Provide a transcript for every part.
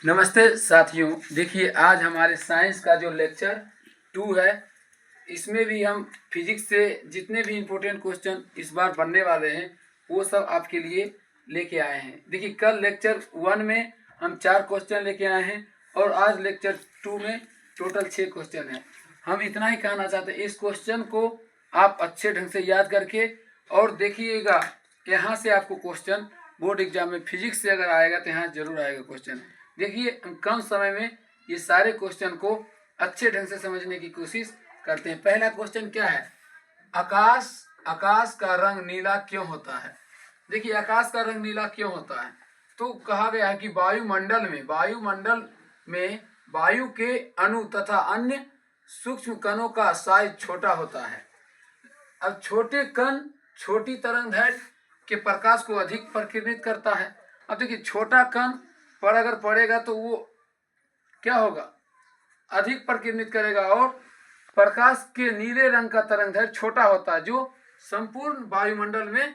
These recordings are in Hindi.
नमस्ते साथियों। देखिए, आज हमारे साइंस का जो लेक्चर 2 है, इसमें भी हम फिजिक्स से जितने भी इम्पोर्टेंट क्वेश्चन इस बार बनने वाले हैं वो सब आपके लिए लेके आए हैं। देखिए, कल लेक्चर 1 में हम 4 क्वेश्चन लेके आए हैं और आज लेक्चर 2 में टोटल 6 क्वेश्चन हैं। हम इतना ही कहना चाहते हैं, इस क्वेश्चन को आप अच्छे ढंग से याद करके और देखिएगा, यहाँ से आपको क्वेश्चन बोर्ड एग्जाम में फिजिक्स से अगर आएगा तो यहाँ जरूर आएगा क्वेश्चन। देखिए, हम कम समय में ये सारे क्वेश्चन को अच्छे ढंग से समझने की कोशिश करते हैं। पहला क्वेश्चन क्या है? आकाश का रंग नीला क्यों होता है? देखिए, आकाश का रंग नीला क्यों होता है? तो कहा गया है कि वायुमंडल में वायु के अणु तथा अन्य सूक्ष्म कणों का साइज छोटा होता है। अब छोटे कण छोटी तरंगदैर्घ्य के प्रकाश को अधिक प्रकीर्णित करता है। अब देखिए, छोटा कण पर अगर पड़ेगा तो वो क्या होगा? अधिक प्रकीर्णित करेगा और प्रकाश के नीले रंग का तरंगदैर्घ्य छोटा होता है, जो संपूर्ण वायुमंडल में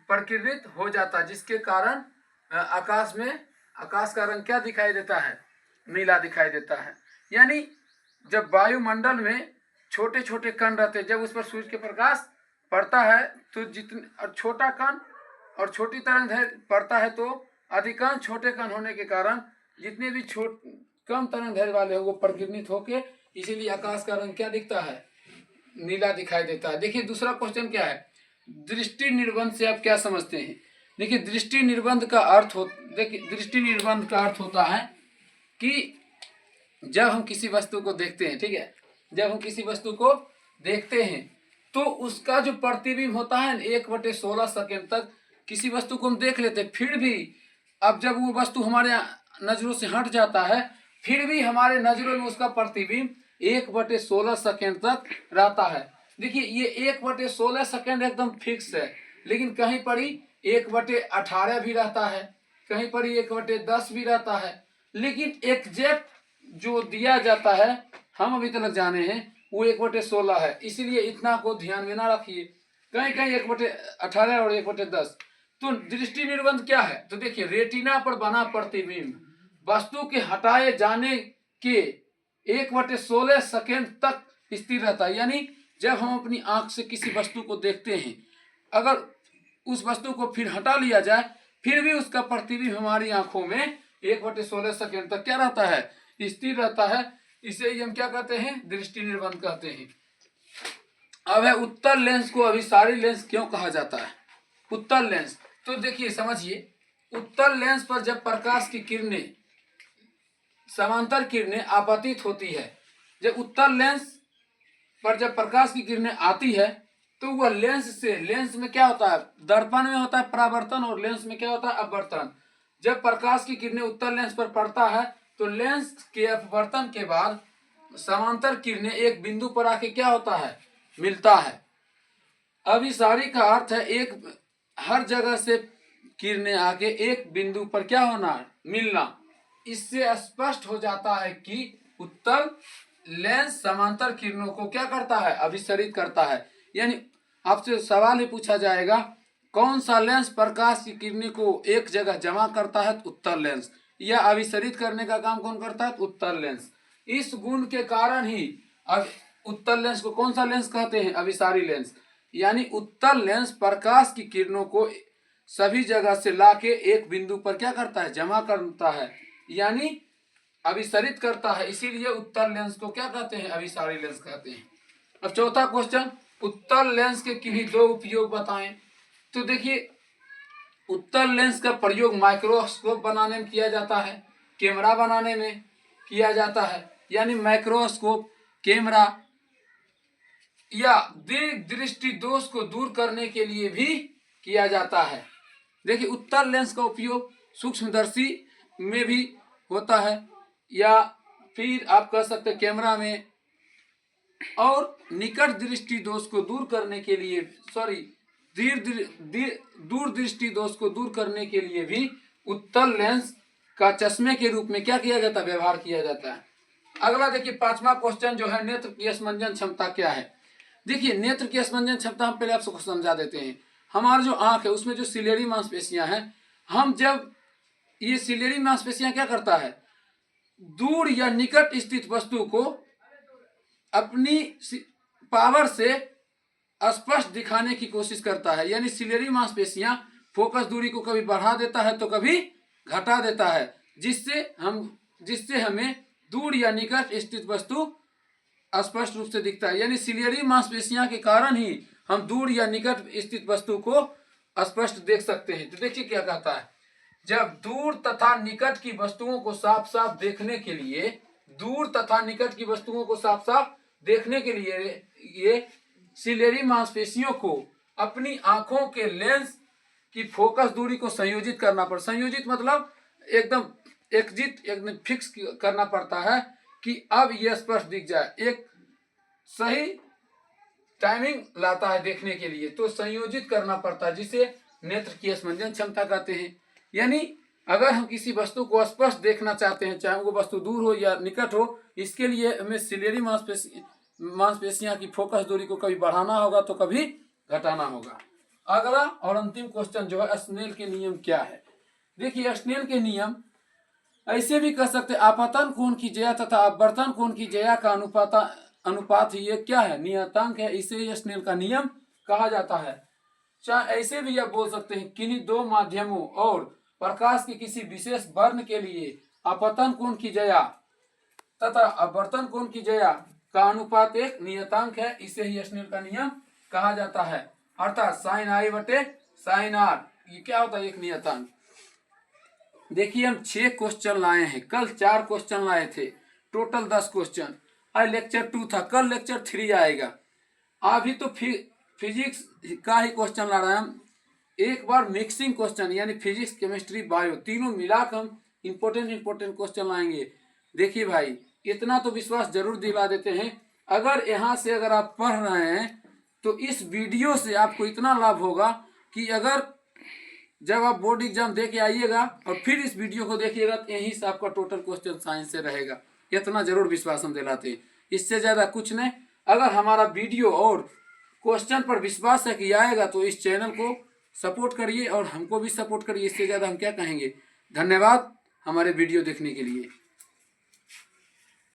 प्रकीर्णित हो जाता है, जिसके कारण आकाश का रंग क्या दिखाई देता है? नीला दिखाई देता है। यानी जब वायुमंडल में छोटे छोटे कण रहते हैं, जब उस पर सूर्य के प्रकाश पड़ता है तो जितने छोटा कण और छोटी तरंगदैर्घ्य पड़ता है, तो अधिकांश छोटे कण होने के कारण जितने भी कम तरंगदैर्घ्य वाले हो वो प्रकीर्णित होके, इसीलिए आकाश का रंग क्या दिखता है? नीला दिखाई देता है। देखिए, दूसरा क्वेश्चन क्या है? दृष्टि निर्बंध से आप क्या समझते हैं? देखिए, दृष्टि निर्बंध का अर्थ होता है कि जब हम किसी वस्तु को देखते हैं, ठीक है, जब हम किसी वस्तु को देखते हैं तो उसका जो प्रतिबिंब होता है 1/16 सेकेंड तक किसी वस्तु को हम देख लेते हैं, फिर भी अब जब वो वस्तु हमारे नजरों से हट जाता है, फिर भी हमारे नजरों में उसका प्रतिबिंब 1/16 सेकेंड तक रहता है। देखिए, ये 1/16 सेकेंड एकदम फिक्स है, लेकिन कहीं पर ही 1/18 भी रहता है, कहीं पर ही 1/10 भी रहता है, लेकिन एग्जैक्ट जो दिया जाता है हम अभी तक जाने हैं वो 1/16 है। इसीलिए इतना को ध्यान में ना रखिए, कहीं कहीं 1/18 और 1/10। तो दृष्टि निर्बंध क्या है? तो देखिए, रेटिना पर बना प्रतिबिंब वस्तु के हटाए जाने के 1/16 सेकेंड तक स्थिर रहता है। यानी जब हम अपनी आंख से किसी वस्तु को देखते हैं, अगर उस वस्तु को फिर हटा लिया जाए, फिर भी उसका प्रतिबिंब हमारी आंखों में 1/16 सेकेंड तक क्या रहता है? स्थिर रहता है। इसे ही हम क्या कहते हैं? दृष्टि निर्बंध कहते हैं। अब है, उत्तल लेंस को अभिसारी लेंस क्यों कहा जाता है? उत्तल लेंस, तो देखिए समझिए, उत्तल लेंस पर जब प्रकाश की किरणें, समांतर किरणें आपतित होती है, जब उत्तल लेंस पर जब प्रकाश की किरणें आती है तो वह लेंस में क्या होता है? दर्पण में होता है परावर्तन और लेंस में क्या होता है? अपवर्तन। जब प्रकाश की किरणें उत्तल लेंस पर पड़ता है तो लेंस के अपवर्तन के बाद समांतर किरणें एक बिंदु पर आके क्या होता है? मिलता है। अभिसारी का अर्थ है हर जगह से किरणें आके एक बिंदु पर क्या होना? मिलना। इससे स्पष्ट हो जाता है कि उत्तल लेंस समांतर किरणों को क्या करता है? अभिसरित करता है। यानी आपसे सवाल ही पूछा जाएगा, कौन सा लेंस प्रकाश की किरणें को एक जगह जमा करता है? उत्तल लेंस। या अभिसरित करने का काम कौन करता है? उत्तल लेंस। इस गुण के कारण ही अब उत्तल लेंस को कौन सा लेंस कहते हैं? अभिसारी लेंस। यानी उत्तल लेंस प्रकाश की किरणों को सभी जगह से लाके एक बिंदु पर क्या करता है? जमा करता है, यानी अभिसरित करता है। इसीलिए उत्तल लेंस को क्या कहते हैं? अभिसारी लेंस कहते हैं। अब चौथा क्वेश्चन, उत्तल लेंस के किन्हीं 2 उपयोग बताएं। तो देखिए, उत्तल लेंस का प्रयोग माइक्रोस्कोप बनाने में किया जाता है, कैमरा बनाने में किया जाता है। यानी माइक्रोस्कोप, कैमरा या दीर्घ दृष्टि दोष को दूर करने के लिए भी किया जाता है। देखिए, उत्तल लेंस का उपयोग सूक्ष्मदर्शी में भी होता है, या फिर आप कह सकते हैं कैमरा में, और निकट दृष्टि दोष को दूर करने के लिए, दूर दृष्टि दोष को दूर करने के लिए भी उत्तल लेंस का चश्मे के रूप में क्या किया जाता है? व्यवहार किया जाता है। अगला देखिए, 5वां क्वेश्चन जो है, नेत्र की स्पंदन क्षमता क्या है? देखिए, नेत्र की स्पंदन क्षमता हम पहले आपको समझा देते हैं। हमारा जो आंख है उसमें जो सिलेरी मांसपेशियां हैं, हम जब ये सिलियरी मांसपेशियां क्या करता है, दूर या निकट स्थित वस्तु को अपनी पावर से स्पष्ट दिखाने की कोशिश करता है। यानी सिलियरी मांसपेशियां फोकस दूरी को कभी बढ़ा देता है तो कभी घटा देता है, जिससे हमें दूर या निकट स्थित वस्तु स्पष्ट रूप से दिखता है। यानी सिलियरी मांसपेशियां के कारण ही हम दूर या निकट स्थित वस्तु को स्पष्ट देख सकते हैं। तो देखिए क्या कहता है, जब दूर तथा निकट की वस्तुओं को साफ साफ देखने के लिए, दूर तथा निकट की वस्तुओं को साफ साफ देखने के लिए ये सिलियरी मांसपेशियों को अपनी आंखों के लेंस की फोकस दूरी को संयोजित करना पड़ता। संयोजित मतलब एकदम एकदम फिक्स करना पड़ता है कि अब यह स्पष्ट दिख जाए, एक सही टाइमिंग लाता है देखने के लिए, तो संयोजित करना पड़ता है, जिसे नेत्र की स्पंदन क्षमता कहते हैं। यानी अगर हम किसी वस्तु को स्पष्ट देखना चाहते हैं, चाहे वो वस्तु दूर हो या निकट हो, इसके लिए हमें सिलियरी मांसपेशियां की फोकस दूरी को कभी बढ़ाना होगा तो कभी घटाना होगा। अगला और अंतिम क्वेश्चन जो है, स्नेल के नियम क्या है। देखिए स्नेल के नियम ऐसे भी कह सकते हैं, आपतन कोण की ज्या तथा अपवर्तन कोण की ज्या का अनुपात ही ये क्या है, नियतांक है, इसे स्नेल का नियम कहा जाता है। चाहे ऐसे भी आप बोल सकते हैं, किन्हीं दो माध्यमों और प्रकाश के किसी विशेष वर्ण के लिए आपतन कोण की ज्या तथा अपवर्तन कोण की ज्या का अनुपात एक नियतांक है, इसे ही स्नेल का नियम कहा जाता है। अर्थात साइन आई बटे साइन आर, ये क्या होता है, एक नियतांक। देखिए हम 6 क्वेश्चन लाए हैं, कल 4 क्वेश्चन लाए थे, टोटल 10 क्वेश्चन। आज लेक्चर 2 था, कल लेक्चर 3 आएगा। अभी तो फिजिक्स का ही क्वेश्चन ला रहे हैं हम। एक बार मिक्सिंग क्वेश्चन यानी फिजिक्स केमिस्ट्री बायो तीनों मिलाकर हम इंपॉर्टेंट क्वेश्चन लाएंगे। देखिए भाई, इतना तो विश्वास जरूर दिला देते हैं, अगर यहाँ से अगर आप पढ़ रहे हैं तो इस वीडियो से आपको इतना लाभ होगा कि अगर जब आप बोर्ड एग्जाम दे के आइएगा और फिर इस वीडियो को देखिएगा तो यहीं से आपका टोटल क्वेश्चन साइंस से रहेगा। इतना जरूर विश्वास हम दिलाते हैं, इससे ज़्यादा कुछ नहीं। अगर हमारा वीडियो और क्वेश्चन पर विश्वास है कि आएगा तो इस चैनल को सपोर्ट करिए और हमको भी सपोर्ट करिए, इससे ज़्यादा हम क्या कहेंगे। धन्यवाद हमारे वीडियो देखने के लिए।